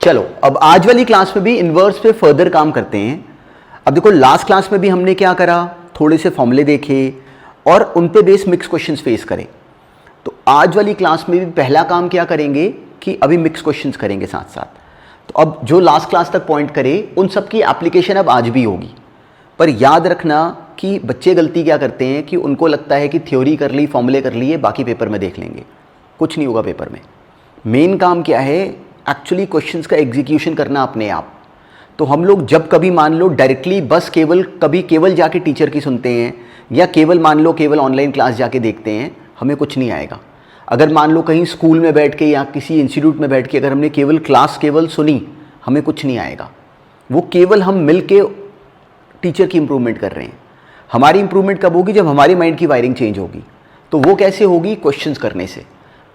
चलो अब आज वाली क्लास में भी इन्वर्स पे फर्दर काम करते हैं। अब देखो लास्ट क्लास में भी हमने क्या करा, थोड़े से फॉर्मूले देखे और उन पे बेस मिक्स क्वेश्चंस फेस करें। तो आज वाली क्लास में भी पहला काम क्या करेंगे कि अभी मिक्स क्वेश्चंस करेंगे साथ साथ। तो अब जो लास्ट क्लास तक पॉइंट करे उन सब की एप्लीकेशन अब आज भी होगी। पर याद रखना कि बच्चे गलती क्या करते हैं कि उनको लगता है कि थ्योरी कर ली, फॉर्मूले कर लिए, बाकी पेपर में देख लेंगे। कुछ नहीं होगा पेपर में। मेन काम क्या है, एक्चुअली क्वेश्चंस का एग्जीक्यूशन करना अपने आप। तो हम लोग जब कभी मान लो डायरेक्टली बस कभी केवल जाके टीचर की सुनते हैं या केवल मान लो केवल ऑनलाइन क्लास जाके देखते हैं, हमें कुछ नहीं आएगा। अगर मान लो कहीं स्कूल में बैठ के या किसी इंस्टीट्यूट में बैठ के अगर हमने केवल क्लास सुनी, हमें कुछ नहीं आएगा। वो केवल हम मिल के टीचर की इंप्रूवमेंट कर रहे हैं। हमारी इंप्रूवमेंट कब होगी, जब हमारी माइंड की वायरिंग चेंज होगी। तो वो कैसे होगी, क्वेश्चंस करने से।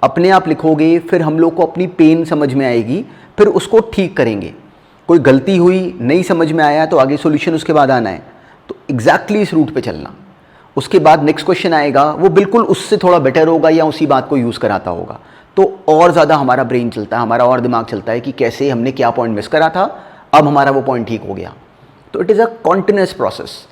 अपने आप लिखोगे, फिर हम लोग को अपनी पेन समझ में आएगी, फिर उसको ठीक करेंगे। कोई गलती हुई, नहीं समझ में आया तो आगे सॉल्यूशन उसके बाद आना है। तो एग्जैक्टली इस रूट पे चलना। उसके बाद नेक्स्ट क्वेश्चन आएगा, वो बिल्कुल उससे थोड़ा बेटर होगा या उसी बात को यूज़ कराता होगा। तो और ज़्यादा हमारा ब्रेन चलता है, हमारा और दिमाग चलता है कि कैसे हमने क्या पॉइंट मिस करा था, अब हमारा वो पॉइंट ठीक हो गया। तो it is a continuous process.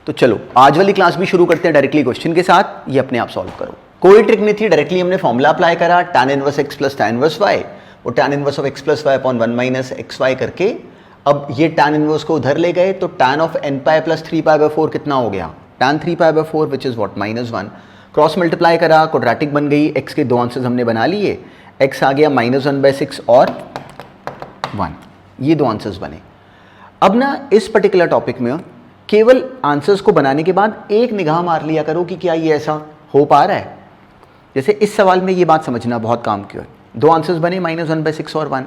तो चलो आज वाली क्लास भी शुरू करते हैं डायरेक्टली क्वेश्चन के साथ। ये अपने आप सॉल्व करो, कोई ट्रिक नहीं थी। डायरेक्टली हमने फॉर्मूला अप्लाई करा, tan inverse x plus tan inverse y, वो tan inverse of x plus y upon 1 minus x y करके अब ये tan इनवर्स को उधर ले गए। तो tan of n pi plus 3 pi by 4 कितना हो गया, tan 3 pi by 4 which is what -1। Cross multiply करा, क्वाड्रेटिक बन गई। x के दो आंसर्स हमने बना लिए, x आ गया -1/6 और 1, ये दो आंसर्स बने। अब ना इस पर्टिकुलर टॉपिक में केवल आंसर्स को बनाने के बाद एक निगाह मार लिया करो कि क्या ये ऐसा हो पा रहा है। जैसे इस सवाल में ये बात समझना बहुत काम की है। दो आंसर्स बने -1/6 और 1।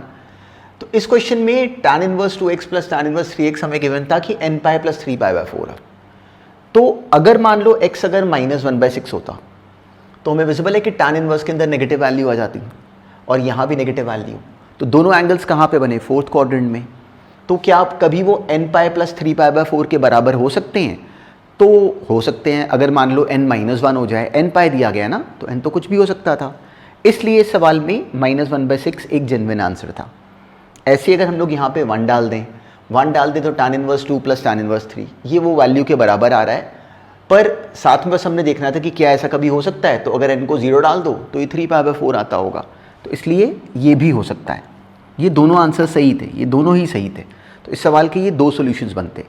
तो इस क्वेश्चन में tan inverse 2x plus tan inverse 3x हमें गिवन था कि n pi plus 3 pi by 4 है। तो अगर मान लो x अगर -1/6 होता तो हमें विजिबल है कि tan इनवर्स के अंदर नेगेटिव वैल्यू आ जाती और यहाँ भी नेगेटिव वैल्यू। तो दोनों एंगल्स कहाँ पे बने, फोर्थ क्वाड्रेंट में। तो क्या आप कभी वो n pi plus 3 pi by 4 के बराबर हो सकते हैं? तो हो सकते हैं। अगर मान लो n-1 हो जाए, n पाई दिया गया ना, तो n तो कुछ भी हो सकता था। इसलिए इस सवाल में -1/6 एक जेन्युइन आंसर था। ऐसे अगर हम लोग यहाँ पे 1 डाल दें, 1 डाल दें तो tan inverse 2 plus tan inverse 3 ये वो वैल्यू के बराबर आ रहा है। पर साथ में बस हमने देखना था कि क्या ऐसा कभी हो सकता है। तो अगर n को 0 डाल दो तो ये 3 पाई बाई 4 आता होगा। तो इसलिए ये भी हो सकता है। ये दोनों आंसर सही थे, ये दोनों ही सही थे। तो इस सवाल के ये दो सॉल्यूशंस बनते।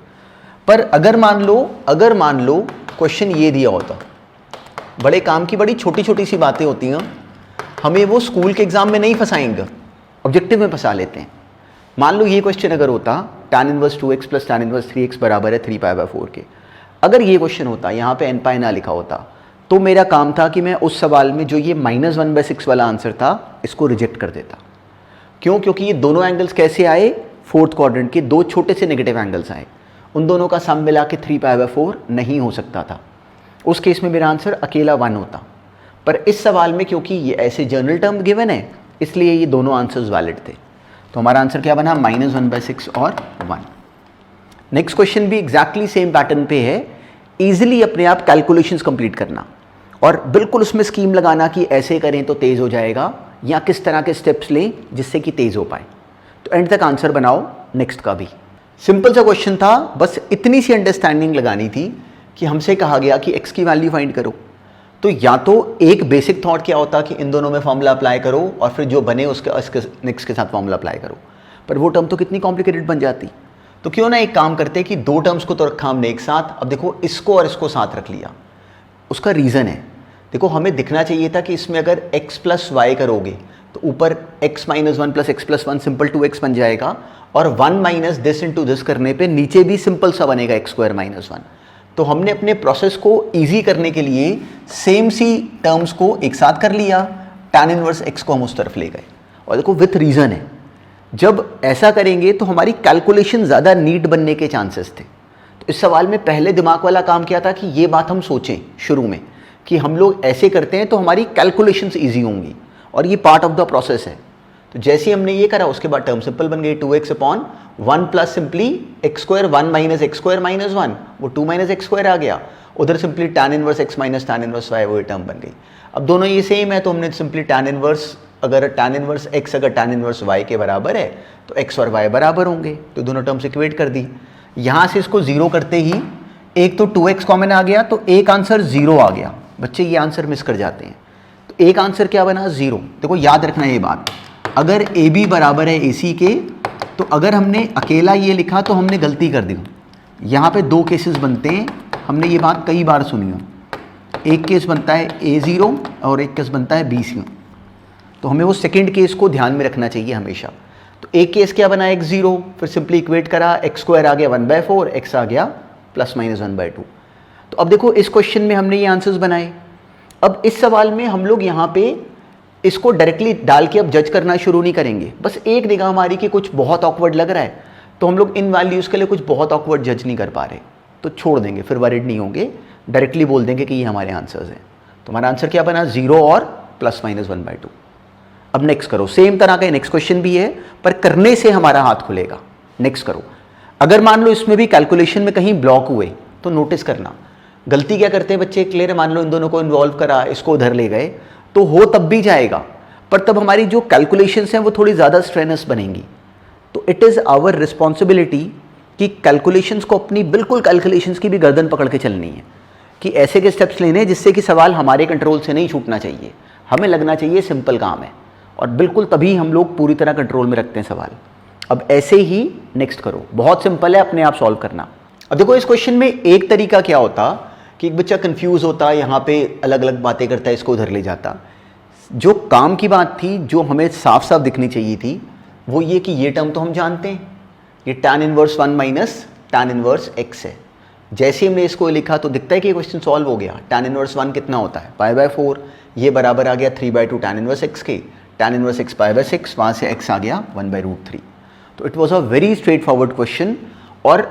पर अगर मान लो क्वेश्चन ये दिया होता, बड़े काम की बड़ी छोटी छोटी सी बातें होती हैं, हमें वो स्कूल के एग्जाम में नहीं फंसाएंगे, ऑब्जेक्टिव में फंसा लेते हैं। मान लो ये क्वेश्चन अगर होता tan inverse 2x plus tan inverse 3x बराबर है 3 पाई बाई 4 के, अगर ये क्वेश्चन होता, यहाँ पे n पाई ना लिखा होता, तो मेरा काम था कि मैं उस सवाल में जो ये -1/6 वाला आंसर था इसको रिजेक्ट कर देता। क्यों? क्योंकि ये दोनों एंगल्स कैसे आए, फोर्थ क्वाड्रेंट के दो छोटे से नेगेटिव एंगल्स आए। उन दोनों का सम मिला के 3 पाई बाई 4 नहीं हो सकता था। उस केस में मेरा आंसर अकेला 1 होता। पर इस सवाल में क्योंकि ये ऐसे जनरल टर्म गिवन है, इसलिए ये दोनों आंसर्स वैलिड थे। तो हमारा आंसर क्या बना, -1/6 और 1। नेक्स्ट क्वेश्चन भी एग्जैक्टली सेम पैटर्न पे है। ईजिली अपने आप कैलकुलेशंस कंप्लीट करना और बिल्कुल उसमें स्कीम लगाना कि ऐसे करें तो तेज़ हो जाएगा या किस तरह के स्टेप्स लें जिससे कि तेज़ हो पाए। तो एंड तक आंसर बनाओ नेक्स्ट का भी। सिंपल सा क्वेश्चन था, बस इतनी सी अंडरस्टैंडिंग लगानी थी कि हमसे कहा गया कि x की वैल्यू फाइंड करो। तो या तो एक बेसिक थॉट क्या होता कि इन दोनों में फॉर्मूला अप्लाई करो और फिर जो बने उसके नेक्स्ट के साथ फॉर्मूला अप्लाई करो, पर वो टर्म तो कितनी कॉम्प्लिकेटेड बन जाती। तो क्यों ना एक काम करते कि दो टर्म्स को तो रखा हमने एक साथ। अब देखो इसको और इसको साथ रख लिया, उसका रीज़न है। देखो हमें दिखना चाहिए था कि इसमें अगर x प्लस वाई करोगे तो ऊपर x -1 plus x plus 1 simple 2x बन जाएगा और 1 माइनस दिस इंटू दिस करने पे नीचे भी सिंपल सा बनेगा x स्क्वायर -1। तो हमने अपने प्रोसेस को इजी करने के लिए सेम सी टर्म्स को एक साथ कर लिया, tan इनवर्स x को हम उस तरफ ले गए। और देखो विथ रीज़न है, जब ऐसा करेंगे तो हमारी कैलकुलेशन ज़्यादा नीट बनने के चांसेस थे। तो इस सवाल में पहले दिमाग वाला काम किया था कि ये बात हम सोचें शुरू में कि हम लोग ऐसे करते हैं तो हमारी कैलकुलेशंस ईजी होंगी और ये पार्ट ऑफ द प्रोसेस है। तो जैसे ही हमने ये करा उसके बाद टर्म सिंपल बन गई, 2x upon 1 plus simply x square 1 minus x square -1, वो 2 माइनस एक्स स्क्वायर आ गया। उधर simply tan inverse x minus tan inverse y वो टर्म बन गई। अब दोनों ये सेम है तो हमने सिंपली tan इनवर्स अगर tan इनवर्स x अगर tan इनवर्स y के बराबर है तो x और y बराबर होंगे, तो दोनों टर्म्स इक्वेट कर दी। यहाँ से इसको जीरो करते ही एक तो 2x कॉमन आ गया, तो एक आंसर जीरो आ गया। बच्चे ये आंसर मिस कर जाते हैं, तो एक आंसर क्या बना, जीरो। देखो याद रखना ये बात, अगर AB बराबर है AC के, तो अगर हमने अकेला ये लिखा तो हमने गलती कर दी। यहाँ पे दो केसेस बनते हैं, हमने ये बात कई बार सुनी हो। एक केस बनता है A0 और एक केस बनता है B0, तो हमें वो सेकंड केस को ध्यान में रखना चाहिए हमेशा। तो एक केस क्या बना, x0, फिर सिंपली इक्वेट करा, x² आ गया 1/4, x आ गया ±1/2। तो अब देखो इस क्वेश्चन में हमने ये आंसर्स बनाए। अब इस सवाल में हम लोग यहाँ पे इसको डायरेक्टली डाल के अब जज करना शुरू नहीं करेंगे, बस एक निगाह हमारी कि कुछ बहुत ऑकवर्ड लग रहा है, तो हम लोग इन वैल्यूज़ के लिए कुछ बहुत ऑकवर्ड जज नहीं कर पा रहे, तो छोड़ देंगे, फिर वरीड नहीं होंगे, डायरेक्टली बोल देंगे कि ये हमारे आंसर्स हैं। तो हमारा आंसर क्या बना, 0 और ±1/2। अब नेक्स्ट करो, सेम तरह का नेक्स्ट क्वेश्चन भी है, पर करने से हमारा हाथ खुलेगा। नेक्स्ट करो, अगर मान लो इसमें भी कैलकुलेशन में कहीं ब्लॉक हुए तो नोटिस करना। गलती क्या करते हैं बच्चे, क्लियर है, मान लो इन दोनों को इन्वॉल्व करा, इसको उधर ले गए, तो हो तब भी जाएगा, पर तब हमारी जो कैलकुलेशंस हैं वो थोड़ी ज़्यादा स्ट्रेनस बनेंगी। तो इट इज़ आवर रिस्पॉन्सिबिलिटी कि कैलकुलेशंस को अपनी बिल्कुल कैलकुलेशंस की भी गर्दन पकड़ के चलनी है, कि ऐसे के स्टेप्स लेने जिससे कि सवाल हमारे कंट्रोल से नहीं छूटना चाहिए, हमें लगना चाहिए सिंपल काम है, और बिल्कुल तभी हम लोग पूरी तरह कंट्रोल में रखते हैं सवाल। अब ऐसे ही नेक्स्ट करो, बहुत सिंपल है, अपने आप सॉल्व करना। अब देखो इस क्वेश्चन में एक तरीका क्या होता कि एक बच्चा कंफ्यूज होता, यहाँ पे अलग अलग बातें करता है, इसको उधर ले जाता। जो काम की बात थी, जो हमें साफ साफ दिखनी चाहिए थी, वो ये कि ये टर्म तो हम जानते हैं, ये tan inverse 1 minus tan inverse x है। जैसे हमने इसको लिखा तो दिखता है कि ये क्वेश्चन सॉल्व हो गया। tan इनवर्स 1 कितना होता है, π/4, ये बराबर आ गया 3/2 tan इनवर्स x के, tan इनवर्स x π/6, वहाँ से x आ गया 1/√3। तो it was a very straight forward question. और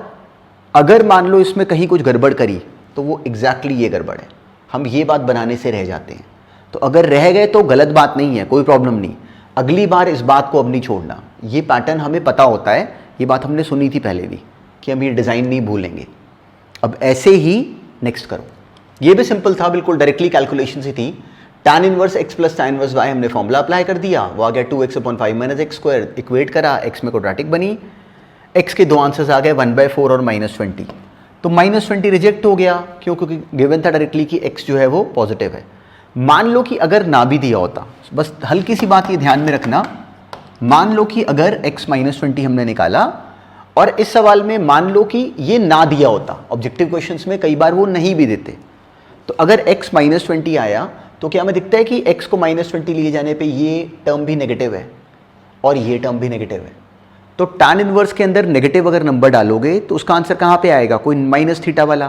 अगर मान लो इसमें कहीं कुछ गड़बड़ करी तो वो एग्जैक्टली ये गड़बड़ है, हम ये बात बनाने से रह जाते हैं। तो अगर रह गए तो गलत बात नहीं है, कोई प्रॉब्लम नहीं, अगली बार इस बात को अब नहीं छोड़ना। ये पैटर्न हमें पता होता है, ये बात हमने सुनी थी पहले भी कि हम ये डिज़ाइन नहीं भूलेंगे। अब ऐसे ही नेक्स्ट करो, ये भी सिंपल था, बिल्कुल डायरेक्टली कैलकुलेशन से थी। tan inverse x plus tan inverse y हमने फॉर्मूला अप्लाई कर दिया, वो आ गया 2x/5 - x², इक्वेट करा, x में क्वाड्रेटिक बनी, x के दो आंसर्स आ गए 1/4 और -20। तो -20 रिजेक्ट हो गया, क्यों, क्योंकि गिवन था डायरेक्टली कि x जो है वो पॉजिटिव है। मान लो कि अगर ना भी दिया होता, बस हल्की सी बात ये ध्यान में रखना, मान लो कि अगर x -20 हमने निकाला और इस सवाल में मान लो कि ये ना दिया होता, ऑब्जेक्टिव क्वेश्चंस में कई बार वो नहीं भी देते, तो अगर x -20 आया तो क्या हमें दिखता है कि x को -20 लिए जाने पे ये टर्म भी नेगेटिव है और ये टर्म भी नेगेटिव है। तो tan इनवर्स के अंदर नेगेटिव अगर नंबर डालोगे तो उसका आंसर कहाँ पे आएगा, कोई -θ वाला।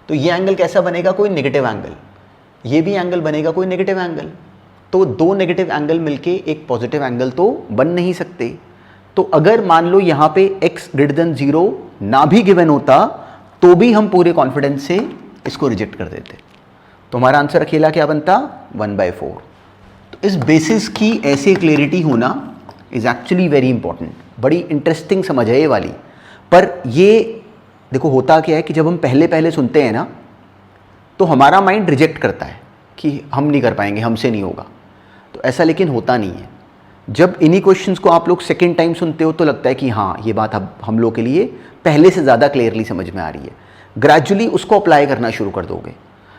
तो ये एंगल कैसा बनेगा, कोई नेगेटिव एंगल, ये भी एंगल बनेगा कोई नेगेटिव एंगल। तो दो नेगेटिव एंगल मिलके एक पॉजिटिव एंगल तो बन नहीं सकते। तो अगर मान लो यहाँ पे x > 0 ना भी गिवन होता तो भी हम पूरे कॉन्फिडेंस से इसको रिजेक्ट कर देते, तो हमारा आंसर अकेला क्या बनता, 1/4। तो इस बेसिस की ऐसे क्लियरिटी होना इज़ एक्चुअली वेरी इंपॉर्टेंट, बड़ी इंटरेस्टिंग समझ है ये वाली। पर ये देखो होता क्या है कि जब हम पहले पहले सुनते हैं ना तो हमारा माइंड रिजेक्ट करता है कि हम नहीं कर पाएंगे, हमसे नहीं होगा। तो ऐसा लेकिन होता नहीं है। जब इन्हीं क्वेश्चंस को आप लोग सेकेंड टाइम सुनते हो तो लगता है कि हाँ ये बात अब हम लोग के लिए पहले से ज़्यादा क्लियरली समझ में आ रही है, ग्रेजुअली उसको अप्लाई करना शुरू कर दोगे।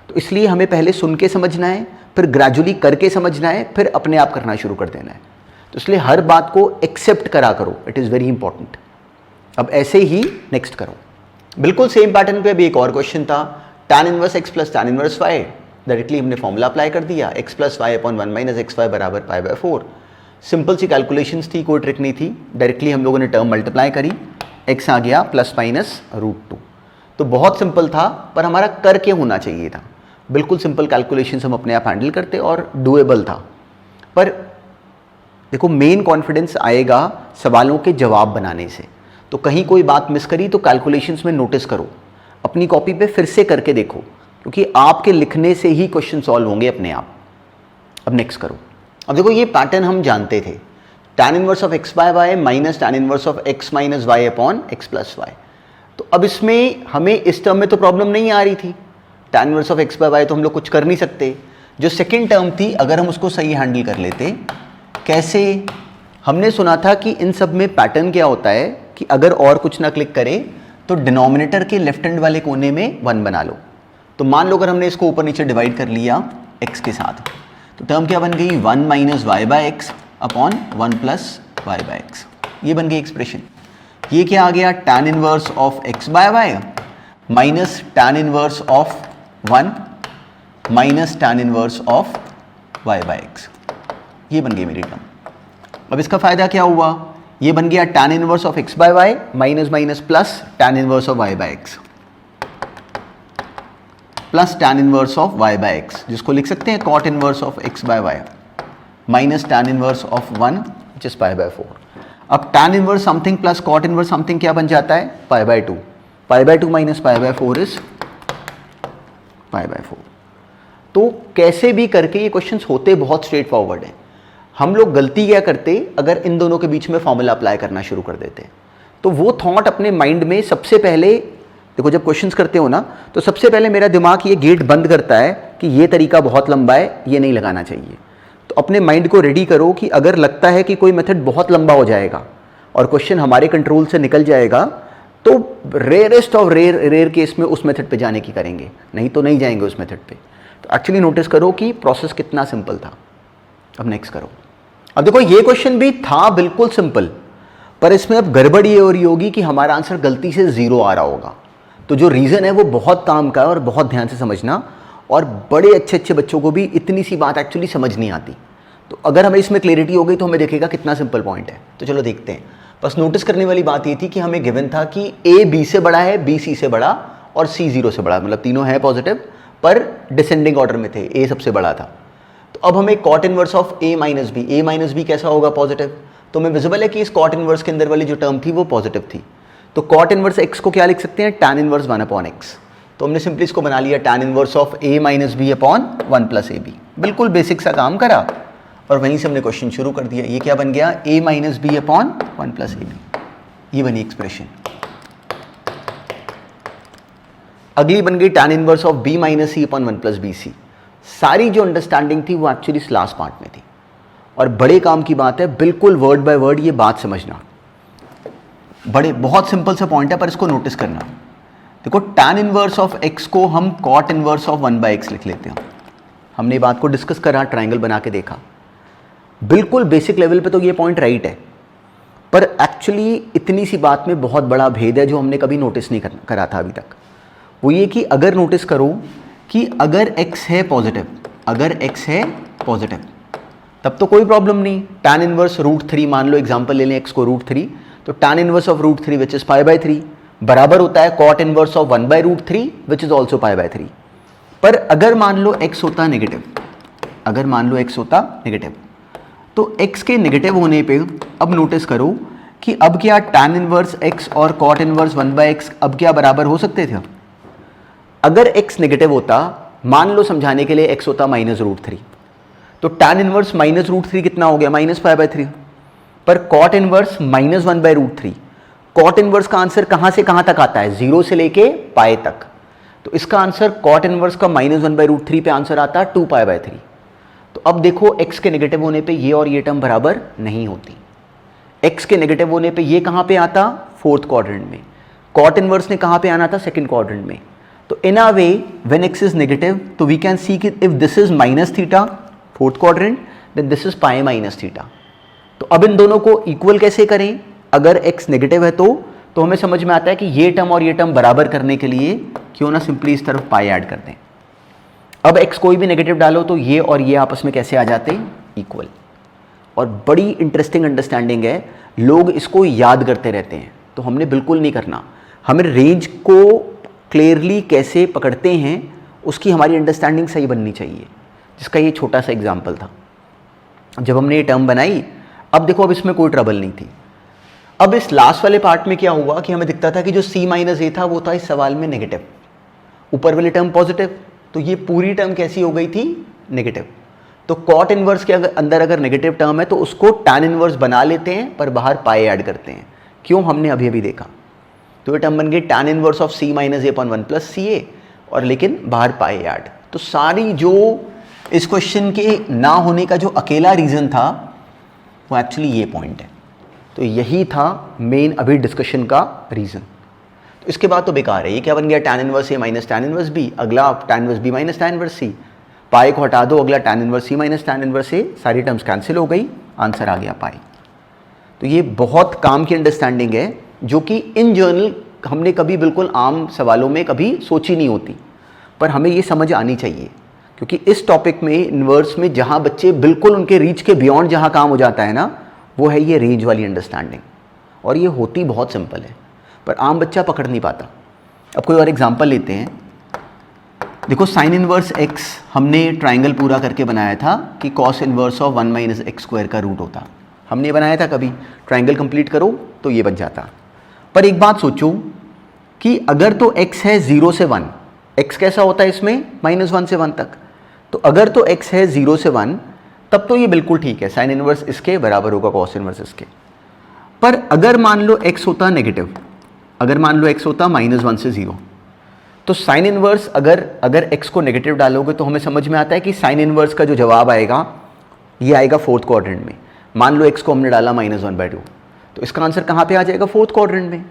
तो इसलिए हमें पहले सुन के समझना है, फिर ग्रेजुअली करके समझना है, फिर अपने आप करना शुरू कर देना है। तो इसलिए हर बात को एक्सेप्ट करा करो, इट इज़ वेरी इंपॉर्टेंट। अब ऐसे ही नेक्स्ट करो, बिल्कुल सेम पैटर्न पे भी एक और क्वेश्चन था, tan inverse x plus tan inverse y। Directly हमने फॉर्मूला अप्लाई कर दिया, x plus y upon 1 - xy बराबर π/4। सिंपल सी कैलकुलेशंस थी, कोई ट्रिक नहीं थी, डायरेक्टली हम लोगों ने टर्म मल्टीप्लाई करी, x आ गया ±√2। तो बहुत सिंपल था, पर हमारा करके होना चाहिए था। बिल्कुल सिंपल कैलकुलेशंस हम अपने आप हैंडल करते और डूएबल था। पर देखो मेन कॉन्फिडेंस आएगा सवालों के जवाब बनाने से। तो कहीं कोई बात मिस करी तो कैलकुलेशंस में नोटिस करो, अपनी कॉपी पे फिर से करके देखो, क्योंकि आपके लिखने से ही क्वेश्चन सॉल्व होंगे अपने आप। अब नेक्स्ट करो। अब देखो ये पैटर्न हम जानते थे, tan inverse of x/y minus tan inverse of x minus y upon x plus y। तो अब इसमें हमें इस टर्म में तो प्रॉब्लम नहीं आ रही थी, tan इनवर्स ऑफ x/y तो हम लोग कुछ कर नहीं सकते। जो सेकेंड टर्म थी अगर हम उसको सही हैंडल कर लेते कैसे? हमने सुना था कि इन सब में पैटर्न क्या होता है कि अगर और कुछ ना क्लिक करे तो डिनोमिनेटर के लेफ्ट हैंड वाले कोने में 1 बना लो। तो मान लो अगर हमने इसको ऊपर नीचे डिवाइड कर लिया x के साथ, तो टर्म क्या बन गई? 1 minus y by x upon 1 plus y by x. ये बन गई एक्सप्रेशन। ये क्या आ गया? tan inverse of x by y minus tan inverse of 1 minus tan inverse of y by x. ये बन गई मेरी टर्म। अब इसका फायदा क्या हुआ? ये बन गया tan inverse of x by y minus minus plus tan inverse of y by x plus tan inverse of y by x, जिसको लिख सकते हैं cot inverse of x by y minus tan inverse of 1 which is pi by 4। अब tan inverse something plus cot inverse something क्या बन जाता है? Pi by 2। Pi by 2 minus pi by 4 is pi by 4। तो कैसे भी करके ये क्वेश्चंस होते बहुत स्ट्रेट फॉरवर्ड है। हम लोग गलती क्या करते, अगर इन दोनों के बीच में फॉर्मूला अप्लाई करना शुरू कर देते, तो वो थॉट अपने माइंड में सबसे पहले, देखो जब क्वेश्चंस करते हो ना, तो सबसे पहले मेरा दिमाग ये गेट बंद करता है कि ये तरीका बहुत लंबा है, ये नहीं लगाना चाहिए। तो अपने माइंड को रेडी करो कि अगर लगता है कि कोई मेथड बहुत लंबा हो जाएगा और क्वेश्चन हमारे कंट्रोल से निकल जाएगा, तो रेयरेस्ट ऑफ रेयर केस में उस मेथड पे जाने की करेंगे, नहीं तो नहीं जाएंगे उस मेथड पे। तो एक्चुअली नोटिस करो कि प्रोसेस कितना सिंपल था। अब नेक्स्ट करो। अब देखो ये क्वेश्चन भी था बिल्कुल सिंपल, पर इसमें अब गड़बड़ ये हो रही होगी कि हमारा आंसर गलती से 0 आ रहा होगा। तो जो रीज़न है वो बहुत काम का है और बहुत ध्यान से समझना, और बड़े अच्छे अच्छे बच्चों को भी इतनी सी बात एक्चुअली समझ नहीं आती। तो अगर हमें इसमें क्लैरिटी हो गई तो हमें देखेगा कितना सिंपल पॉइंट है। तो चलो देखते हैं। बस नोटिस करने वाली बात ये थी कि हमें गिवन था कि a b से बड़ा है, b c से बड़ा और c 0 से बड़ा, मतलब तीनों है पॉजिटिव पर डिसेंडिंग ऑर्डर में थे, a सबसे बड़ा था। तो अब हमें cot inverse of a minus B कैसा होगा? पॉजिटिव। तो हमें विजिबल है कि इस कॉट इनवर्स के अंदर वाली जो टर्म थी वो पॉजिटिव थी। तो कॉट इनवर्स x को क्या लिख सकते हैं? tan inverse 1 upon x। तो हमने सिंपली इसको बना लिया tan inverse of a minus B upon 1 plus A B. बिल्कुल बेसिक सा काम करा और वहीं से हमने क्वेश्चन शुरू कर दिया। ये क्या बन गया? a minus B upon 1 plus A B. ये बनी एक्सप्रेशन। अगली बन गई tan inverse of b minus C upon 1 plus B C. सारी जो अंडरस्टैंडिंग थी वो एक्चुअली इस लास्ट पार्ट में थी, और बड़े काम की बात है, बिल्कुल वर्ड बाय वर्ड ये बात समझना। बहुत सिंपल सा पॉइंट है पर इसको नोटिस करना। देखो tan इनवर्स ऑफ x को हम cot inverse of 1 by x लिख लेते हैं। हमने बात को डिस्कस करा, ट्राइंगल बना के देखा, बिल्कुल बेसिक लेवल पे तो ये पॉइंट राइट है, पर एक्चुअली इतनी सी बात में बहुत बड़ा भेद है जो हमने कभी नोटिस नहीं करा था अभी तक। वो ये कि अगर नोटिस करो कि अगर x है पॉजिटिव, तब तो कोई प्रॉब्लम नहीं। tan इनवर्स √3 मान लो, एग्जांपल ले लें x को √3, तो tan inverse of √3 which is pi by 3 बराबर होता है cot inverse of 1 by √3 which is also pi by 3। पर अगर मान लो x होता नेगेटिव, तो x के नेगेटिव होने पे अब नोटिस करो कि अब क्या tan इनवर्स x और cot इनवर्स 1 बाय x अब क्या बराबर हो सकते थे? अगर x नेगेटिव होता, मान लो समझाने के लिए x होता माइनस √3, तो tan इनवर्स माइनस √3 कितना हो गया? Minus pi by 3। पर cot inverse minus 1 by √3, cot inverse का आंसर कहां से कहां तक आता है? 0 से लेके पाई तक। तो इसका आंसर cot इनवर्स का माइनस 1 बाय √3 पे आंसर आता है 2 पाई बाय 3। तो अब देखो x के नेगेटिव होने पे ये और ये टर्म बराबर नहीं होती। x के नेगेटिव होने पे ये कहां पे आता? फोर्थ क्वाड्रेंट में। cot इनवर्स ने कहां पे आना था? सेकंड क्वाड्रेंट में। तो in a way when x is negative, तो वी कैन सी कि if this is minus theta fourth quadrant, then this is pi minus theta. तो अब इन दोनों को इक्वल कैसे करें? अगर x नेगेटिव है तो हमें समझ में आता है कि ये टर्म और ये टर्म बराबर करने के लिए क्यों ना सिंपली इस तरफ पाई ऐड कर दें। अब x कोई भी नेगेटिव डालो तो ये और ये आपस में कैसे आ जाते हैं? इक्वल। और बड़ी इंटरेस्टिंग अंडरस्टैंडिंग है, लोग इसको याद करते रहते हैं, तो हमने बिल्कुल नहीं करना। हमें रेंज को क्लियरली कैसे पकड़ते हैं उसकी हमारी अंडरस्टैंडिंग सही बननी चाहिए, जिसका ये छोटा सा एग्जाम्पल था। जब हमने ये टर्म बनाई, अब देखो अब इसमें कोई ट्रबल नहीं थी। अब इस लास्ट वाले पार्ट में क्या हुआ कि हमें दिखता था कि जो c माइनस ए था वो था इस सवाल में नेगेटिव, ऊपर वाली टर्म पॉजिटिव, तो ये पूरी टर्म कैसी हो गई थी? नेगेटिव। तो cot इनवर्स के अंदर अगर नेगेटिव टर्म है तो उसको tan इनवर्स बना लेते हैं पर बाहर पाई ऐड करते हैं। क्यों? हमने अभी अभी देखा। तो ये टर्म बन गई tan inverse of c minus a upon 1 plus c a, और लेकिन बाहर पाई ऐड। तो सारी जो इस क्वेश्चन के ना होने का जो अकेला रीज़न था वो एक्चुअली ये पॉइंट है। तो यही था मेन अभी डिस्कशन का रीज़न। तो इसके बाद तो बेकार है, ये क्या बन गया, tan inverse a minus tan inverse b, अगला tan inverse b minus tan inverse c, pi को हटा दो, अगला tan inverse c minus tan inverse a, सारी टर्म्स कैंसिल हो गई, आंसर आ गया पाई। तो ये बहुत काम की अंडरस्टैंडिंग है जो कि इन जनरल हमने कभी बिल्कुल आम सवालों में कभी सोची नहीं होती, पर हमें ये समझ आनी चाहिए, क्योंकि इस टॉपिक में इन्वर्स में जहाँ बच्चे बिल्कुल उनके रीच के बियॉन्ड जहाँ काम हो जाता है ना, वो है ये रेंज वाली अंडरस्टैंडिंग। और ये होती बहुत सिंपल है पर आम बच्चा पकड़ नहीं पाता। अब कोई और एग्जांपल लेते हैं। देखो साइन इनवर्स x हमने ट्राइंगल पूरा करके बनाया था कि cos inverse of 1 minus x square का रूट होता, हमने बनाया था कभी, ट्राइंगल कंप्लीट करो तो ये बन जाता। पर एक बात सोचो कि अगर तो x है 0 से 1, x कैसा होता है इसमें -1 से 1 तक, तो अगर तो x है 0 से 1 तब तो ये बिल्कुल ठीक है, साइन इनवर्स इसके बराबर होगा कॉस इनवर्स इसके। पर अगर मान लो x होता नेगेटिव, अगर मान लो x होता -1 से 0, तो साइन इनवर्स अगर x को नेगेटिव डालोगे तो हमें समझ में आता है कि साइन इनवर्स का जो जवाब आएगा ये आएगा फोर्थ क्वाड्रेंट में। मान लो x को हमने डाला -1/2, तो इसका आंसर कहाँ पे आ जाएगा, फोर्थ क्वाड्रेंट में,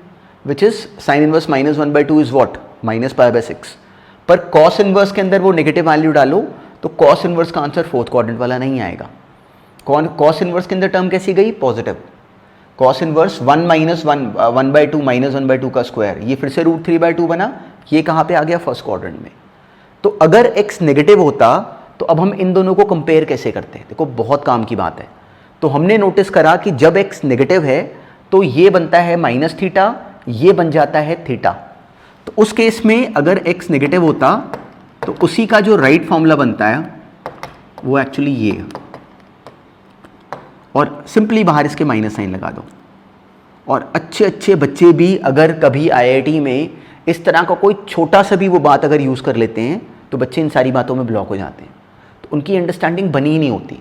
which is sine inverse -1/2 is what, -π/6। पर कॉस इनवर्स के अंदर वो नेगेटिव वैल्यू डालो तो कॉस इनवर्स का आंसर फोर्थ क्वाड्रेंट वाला नहीं आएगा। कॉस इनवर्स के अंदर टर्म कैसी गई, पॉजिटिव। कॉस इनवर्स 1/2 -1/2 का स्क्वायर, ये फिर से √3/2 बना, ये कहाँ पे आ गया, फर्स्ट क्वाड्रेंट में। तो अगर x नेगेटिव होता तो अब हम इन दोनों को कंपेयर कैसे करते हैं, देखो बहुत काम की बात है। तो हमने नोटिस करा कि जब x नेगेटिव है तो ये बनता है -θ, ये बन जाता है थीटा। तो उस केस में अगर x नेगेटिव होता तो उसी का जो राइट फॉर्मूला बनता है वो एक्चुअली ये है, और सिंपली बाहर इसके माइनस साइन लगा दो। और अच्छे अच्छे बच्चे भी अगर कभी IIT में इस तरह का कोई छोटा सा भी वो बात अगर यूज़ कर लेते हैं तो बच्चे इन सारी बातों में ब्लॉक हो जाते हैं, तो उनकी अंडरस्टैंडिंग बनी ही नहीं होती।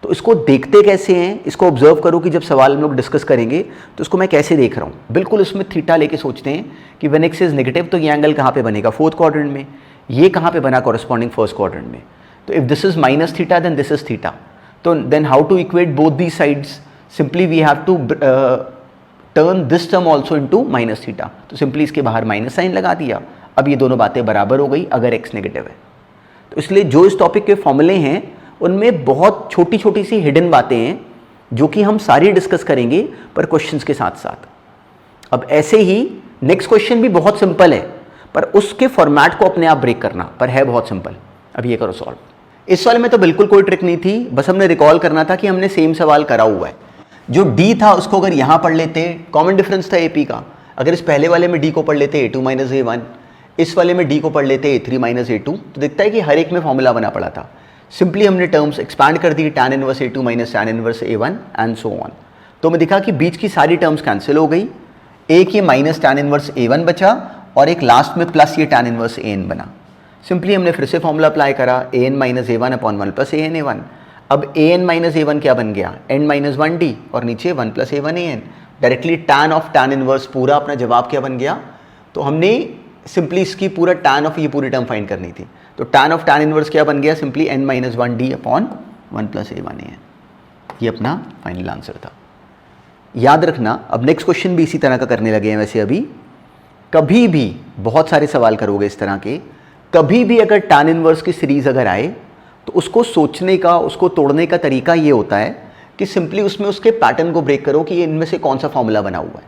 तो इसको देखते कैसे हैं, इसको ऑब्जर्व करो कि जब सवाल हम लोग डिस्कस करेंगे तो इसको मैं कैसे देख रहा हूँ। बिल्कुल उसमें थीटा लेके सोचते हैं कि व्हेन x इज नेगेटिव तो ये एंगल कहाँ पे बनेगा, फोर्थ क्वाड्रेंट में, ये कहाँ पे बना, कॉरेस्पॉन्डिंग फर्स्ट क्वाड्रेंट में। तो if this is -θ then this is theta, तो then how to equate both the sides, simply we have to turn this term also into -θ। तो सिंपली इसके बाहर माइनस साइन लगा दिया, अब ये दोनों बातें बराबर हो गई अगर x नेगेटिव है। तो इसलिए जो इस टॉपिक के फॉर्मूले हैं उनमें बहुत छोटी छोटी सी हिडन बातें हैं जो कि हम सारी डिस्कस करेंगे पर क्वेश्चंस के साथ साथ। अब ऐसे ही नेक्स्ट क्वेश्चन भी बहुत सिंपल है पर उसके फॉर्मेट को अपने आप ब्रेक करना, पर है बहुत सिंपल। अब ये करो सॉल्व। इस वाले में तो बिल्कुल कोई ट्रिक नहीं थी, बस हमने रिकॉल करना था कि हमने सेम सवाल करा हुआ है। जो डी था उसको अगर यहाँ पढ़ लेते, कॉमन डिफरेंस था AP का, अगर इस पहले वाले में डी को पढ़ लेते A2 - A1, इस वाले में डी को पढ़ लेते A3 - A2, तो दिखता है कि हर एक में फॉर्मूला बना पड़ा था। सिंपली हमने टर्म्स एक्सपैंड कर दी, tan inverse A2 minus tan inverse A1 and so on. तो मैं दिखा कि बीच की सारी टर्म्स कैंसिल हो गई, एक ये माइनस tan इनवर्स A1 बचा और एक लास्ट में प्लस ये tan इनवर्स AN बना। सिंपली हमने फिर से फॉर्मूला अप्लाई करा, AN - A1 upon 1 + AN A1। अब AN - A1 क्या बन गया, n - 1D और नीचे 1 + A1 AN। Directly tan of tan inverse पूरा अपना जवाब क्या बन गया। तो हमने सिंपली इसकी पूरा tan ऑफ ये पूरी टर्म फाइंड करनी थी, तो tan ऑफ tan इनवर्स क्या बन गया, simply n - 1D upon 1 + A1 AN। ये अपना फाइनल आंसर था। याद रखना, अब नेक्स्ट क्वेश्चन भी इसी तरह का करने लगे हैं। वैसे अभी कभी भी बहुत सारे सवाल करोगे इस तरह के, कभी भी अगर tan इनवर्स की सीरीज अगर आए तो उसको सोचने का, उसको तोड़ने का तरीका ये होता है कि सिंपली उसमें उसके पैटर्न को ब्रेक करो कि इनमें से कौन सा फॉर्मूला बना हुआ है।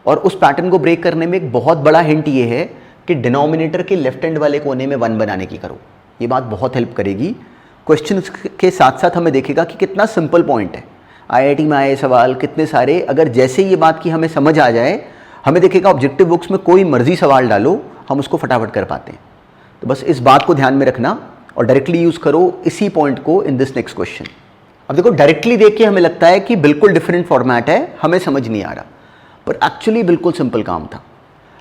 और उस पैटर्न को ब्रेक करने में एक बहुत बड़ा हिंट ये है कि डिनोमिनेटर के लेफ्ट हैंड वाले कोने में 1 बनाने की करो। ये बात बहुत हेल्प करेगी। क्वेश्चन के साथ साथ हमें देखेगा कि कितना सिंपल पॉइंट है। IIT में आए सवाल कितने सारे, अगर जैसे ये बात की हमें समझ आ जाए, हमें देखेगा ऑब्जेक्टिव बुक्स में कोई मर्जी सवाल डालो हम उसको फटाफट कर पाते हैं। तो बस इस बात को ध्यान में रखना और डायरेक्टली यूज़ करो इसी पॉइंट को इन दिस नेक्स्ट क्वेश्चन। अब देखो डायरेक्टली देख के हमें लगता है कि बिल्कुल डिफरेंट फॉर्मेट है, हमें समझ नहीं आ रहा, पर एक्चुअली बिल्कुल सिंपल काम था।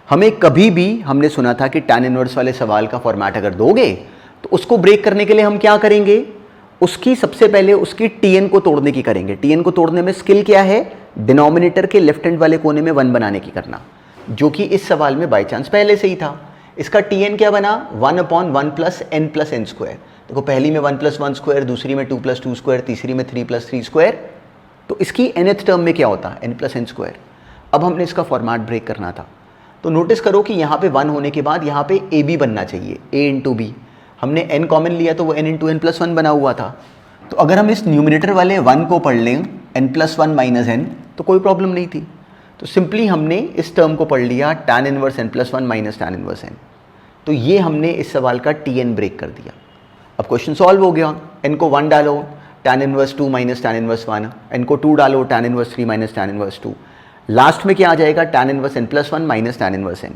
हमें कभी भी हमने सुना था कि tan इनवर्स वाले सवाल का फॉर्मेट अगर दोगे तो उसको ब्रेक करने के लिए हम क्या करेंगे, उसकी सबसे पहले उसकी TN को तोड़ने की करेंगे। TN को तोड़ने में स्किल क्या है, डिनोमिनेटर के लेफ्ट हैंड वाले कोने में 1 बनाने की करना, जो कि इस सवाल में बाई चांस पहले से ही था। इसका TN क्या बना, 1/1 + n + n²। देखो पहली में 1 + 1², दूसरी में 2 + 2², तीसरी में 3 + 3²। तो इसकी nth टर्म में क्या होता है, n प्लस एन स्क्वायर। अब हमने इसका फॉर्मेट ब्रेक करना था, तो नोटिस करो कि यहाँ पे 1 होने के बाद यहाँ पे ए बी बनना चाहिए, a इंटू बी। हमने n कॉमन लिया तो वो n into N plus one बना हुआ था। तो अगर हम इस न्यूमिनेटर वाले 1 को पढ़ लें n plus one minus N, तो कोई प्रॉब्लम नहीं थी। तो सिंपली हमने इस टर्म को पढ़ लिया tan inverse n plus one minus tan inverse n। तो ये हमने इस सवाल का tn ब्रेक कर दिया। अब क्वेश्चन सॉल्व हो गया। n को 1 डालो tan inverse 2 minus tan inverse 1, n को 2 डालो tan inverse 3 minus tan inverse 2, last में क्या आ जाएगा tan inverse n plus one minus tan inverse n।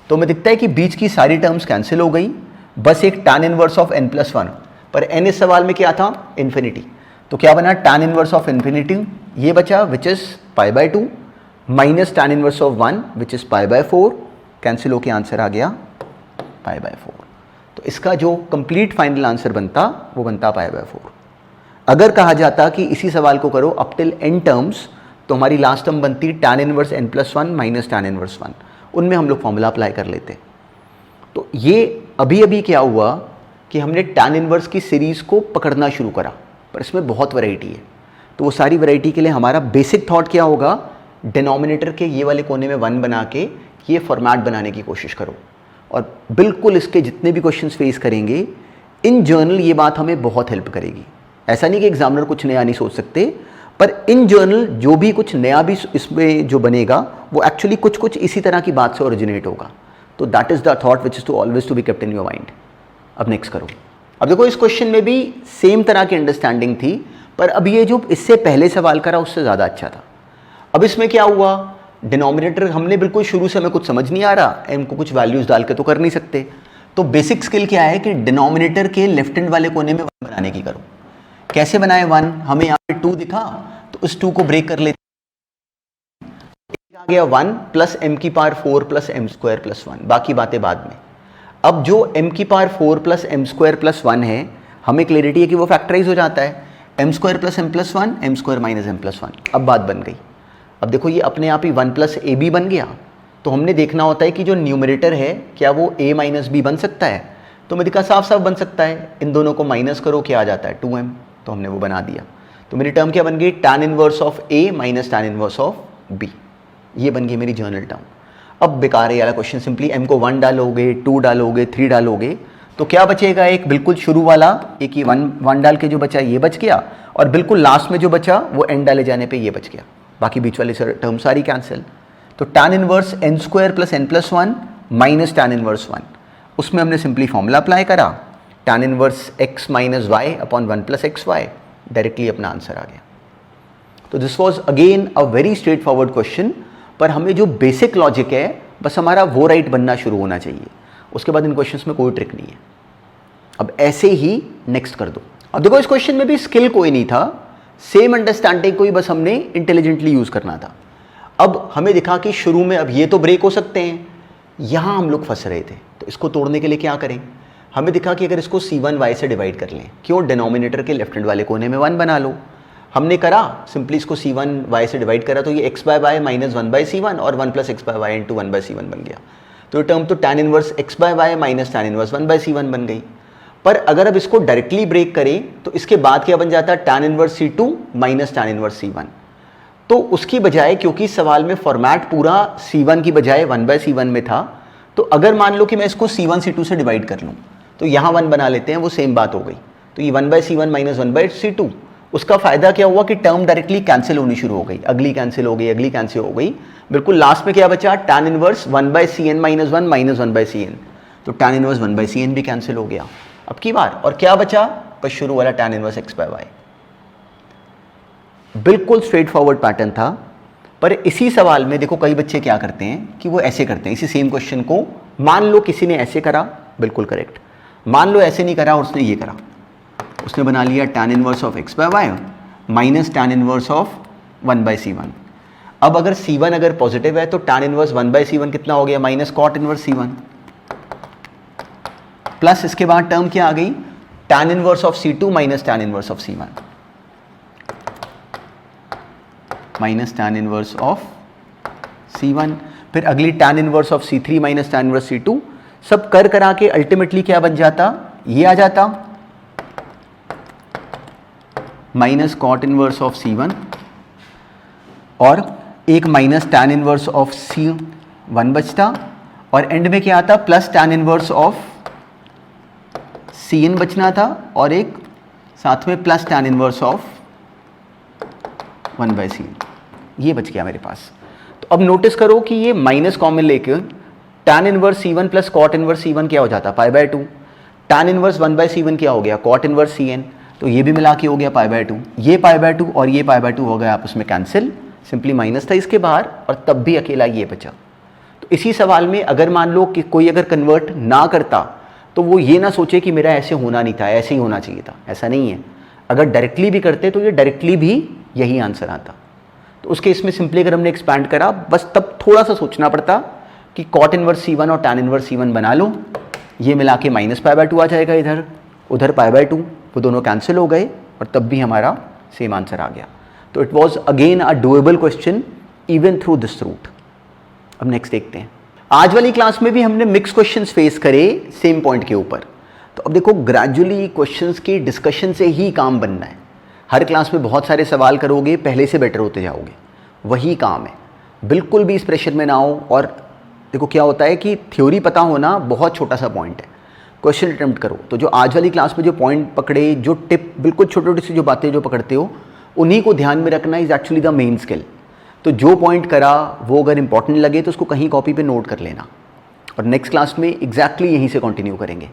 तो हमें दिखता है कि बीच की सारी टर्म्स कैंसिल हो गई, बस एक tan inverse of n plus one, पर n इस सवाल में क्या था, इन्फिनिटी। तो क्या बना tan इनवर्स ऑफ इन्फिनिटी, ये बचा विच is pi by 2 minus tan inverse of 1 which is pi by 4, cancel होके आंसर आ गया पाई बाय 4। तो इसका जो कंप्लीट फाइनल आंसर बनता वो बनता पाई बाय 4। अगर कहा जाता कि इसी सवाल को करो अप टिल n टर्म्स, तो हमारी लास्ट टर्म बनती tan inverse n plus one minus tan inverse 1, उनमें हम लोग फॉर्मूला अप्लाई कर लेते। तो ये अभी अभी क्या हुआ कि हमने tan इनवर्स की सीरीज को पकड़ना शुरू करा, पर इसमें बहुत वैरायटी है। तो वो सारी वैरायटी के लिए हमारा बेसिक थॉट क्या होगा, डिनोमिनेटर के ये वाले कोने में 1 बना के ये फॉर्मेट बनाने की कोशिश करो, और बिल्कुल इसके जितने भी क्वेश्चंस फेस करेंगे इन जर्नल ये बात हमें बहुत हेल्प करेगी। ऐसा नहीं कि एग्जामिनर कुछ नया नहीं सोच सकते, पर इन जर्नल जो भी कुछ नया भी इसमें जो बनेगा वो एक्चुअली कुछ कुछ इसी तरह की बात से ओरिजिनेट होगा। तो that is the thought which is to always to be kept in your mind. अब नेक्स्ट करो। अब देखो इस क्वेश्चन में भी सेम तरह की अंडरस्टैंडिंग थी, पर अब ये जो इससे पहले सवाल करा उससे ज़्यादा अच्छा था। अब इसमें क्या हुआ, डिनोमिनेटर हमने बिल्कुल शुरू से हमें कुछ समझ नहीं आ रहा, m को कुछ वैल्यूज डाल के तो कर नहीं सकते। तो बेसिक स्किल क्या है कि डिनोमिनेटर के लेफ्ट हैंड वाले कोने में 1 बनाने की करो। कैसे बनाए 1, हमें यहाँ पे 2 दिखा तो उस 2 को ब्रेक कर लेते, आ गया 1 प्लस m की power 4 plus m square plus 1, बाकी बातें बाद में। अब जो m की power 4 plus m square plus 1 है, हमें क्लैरिटी है कि वो फैक्टराइज हो जाता है, m square plus m plus 1 m square minus m plus 1। अब बात बन गई। अब देखो ये अपने आप ही 1 प्लस ए बी बन गया। तो हमने देखना होता है कि जो न्यूमरेटर है क्या वो a माइनस बी बन सकता है। तो मैं दिखा साफ साफ बन सकता है, इन दोनों को माइनस करो क्या आ जाता है 2m, तो हमने वो बना दिया। तो मेरी टर्म क्या बन गई, tan inverse of a minus tan inverse of b, ये बन गई मेरी जर्नल टर्म। अब बेकार है वाला क्वेश्चन, सिंपली m को 1 डालोगे 2 डालोगे 3 डालोगे तो क्या बचेगा, एक बिल्कुल शुरू वाला एक ही 1 डाल के जो बचा ये बच गया, और बिल्कुल लास्ट में जो बचा वो n डाले जाने पे ये बच गया, बाकी बीच वाली टर्म सारी कैंसिल। तो tan inverse n square plus n plus 1 minus tan inverse 1, उसमें हमने सिंपली फॉर्मूला अप्लाई करा, tan inverse x minus Y upon 1 plus X Y, directly अपना आंसर आ गया। तो this was again a very straight forward question, पर हमें जो बेसिक लॉजिक है बस हमारा वो राइट बनना शुरू होना चाहिए, उसके बाद इन क्वेश्चंस में कोई ट्रिक नहीं है। अब ऐसे ही नेक्स्ट कर दो। अब देखो इस क्वेश्चन में भी स्किल कोई नहीं था, सेम अंडरस्टैंडिंग को ही बस हमने इंटेलिजेंटली यूज करना था। अब हमें दिखा कि शुरू में अब ये तो ब्रेक हो सकते हैं, यहां हम लोग फंस रहे थे, तो इसको तोड़ने के लिए क्या करें, हमें दिखा कि अगर इसको c1y से डिवाइड कर लें, क्यों, डिनोमिनेटर के लेफ्ट हैंड वाले कोने में 1 बना लो। हमने करा सिंपली इसको c1y से डिवाइड करा तो ये x by y minus 1 by c1 और 1 plus X by Y into 1 by c1 बन गया। तो ये टर्म तो tan inverse x by y minus tan inverse 1 by c1 बन गई। पर अगर अब इसको डायरेक्टली ब्रेक करें तो इसके बाद क्या बन जाता है, tan inverse c2 minus tan inverse c1। तो उसकी बजाय, क्योंकि सवाल में फॉर्मेट पूरा c1 की बजाय 1 बाई c1 में था, तो अगर मान लो कि मैं इसको c1 c2 से डिवाइड कर लूँ तो यहाँ 1 बना लेते हैं, वो सेम बात हो गई। तो ये 1 by c1 minus 1 by c2, उसका फायदा क्या हुआ कि टर्म डायरेक्टली कैंसिल होनी शुरू हो गई, अगली कैंसिल हो गई, अगली कैंसिल हो गई, बिल्कुल लास्ट में क्या बचा, tan inverse 1 by cn minus 1 minus 1 by cn, तो tan इनवर्स 1 बाई cn भी कैंसिल हो गया। अब की बार, और क्या बचा, बस शुरू वाला tan inverse x by y। बिल्कुल स्ट्रेट फॉरवर्ड पैटर्न था, पर इसी सवाल में देखो कई बच्चे क्या करते हैं कि वो ऐसे करते हैं, इसी सेम क्वेश्चन को मान लो किसी ने ऐसे करा, बिल्कुल करेक्ट, मान लो ऐसे नहीं करा और उसने ये करा, उसने बना लिया tan inverse of x by y minus tan inverse of 1 by c1। अब अगर c1 अगर पॉजिटिव है तो tan इनवर्स 1 बाई c1 कितना हो गया, minus cot inverse c1, plus इसके बाद टर्म क्या आ गई, tan inverse of c2 minus tan inverse of c1 minus tan inverse of c1, फिर अगली tan inverse of c3 minus tan inverse c2, सब कर करा के अल्टीमेटली क्या बन जाता, ये आ जाता minus cot inverse of c1 और एक minus tan inverse of C1 बचता, और एंड में क्या आता, plus tan inverse of Cn बचना था, और एक साथ में plus tan inverse of 1/Cn, ये बच गया मेरे पास। तो अब नोटिस करो कि ये माइनस कॉमन लेके tan inverse C1 plus cot inverse C1 क्या हो जाता, π/2। tan इनवर्स 1/C1 क्या हो गया, कॉट इनवर्स Cn, तो ये भी मिला के हो गया π/2। ये π/2 और ये π/2 हो गया आपस में कैंसिल, सिंपली माइनस था इसके बाहर, और तब भी अकेला ये बचा। तो इसी सवाल में अगर मान लो कि कोई अगर कन्वर्ट ना करता तो वो ये ना सोचे कि मेरा ऐसे होना नहीं था, ऐसे ही होना चाहिए था, ऐसा नहीं है। अगर डायरेक्टली भी करते तो ये डायरेक्टली भी यही आंसर आता। तो उसके इसमें सिंपली अगर हमने एक्सपैंड करा, बस तब थोड़ा सा सोचना पड़ता कि कॉट इनवर्स C1 और tan इनवर्स C1 बना लो, ये मिला के माइनस π/2 आ जाएगा, इधर उधर π/2, वो दोनों कैंसिल हो गए, और तब भी हमारा सेम आंसर आ गया। तो it was again a doable question even through this route. अब नेक्स्ट देखते हैं। आज वाली क्लास में भी हमने मिक्स क्वेश्चंस फेस करे सेम पॉइंट के ऊपर। तो अब देखो, ग्रेजुअली क्वेश्चंस के डिस्कशन से ही काम बनना है। हर क्लास में बहुत सारे सवाल करोगे, पहले से बेटर होते जाओगे, वही काम है। बिल्कुल भी इस प्रेशर में ना हो। और देखो क्या होता है कि थ्योरी पता होना बहुत छोटा सा पॉइंट है, क्वेश्चन अटेम्प्ट करो। तो जो आज वाली क्लास में जो पॉइंट पकड़े, जो टिप, बिल्कुल छोटी छोटी सी जो बातें जो पकड़ते हो, उन्हीं को ध्यान में रखना is actually the main skill. तो जो पॉइंट करा वो अगर इंपॉर्टेंट लगे तो उसको कहीं कॉपी पे नोट कर लेना, और नेक्स्ट क्लास में एग्जैक्टली यहीं से कंटिन्यू करेंगे।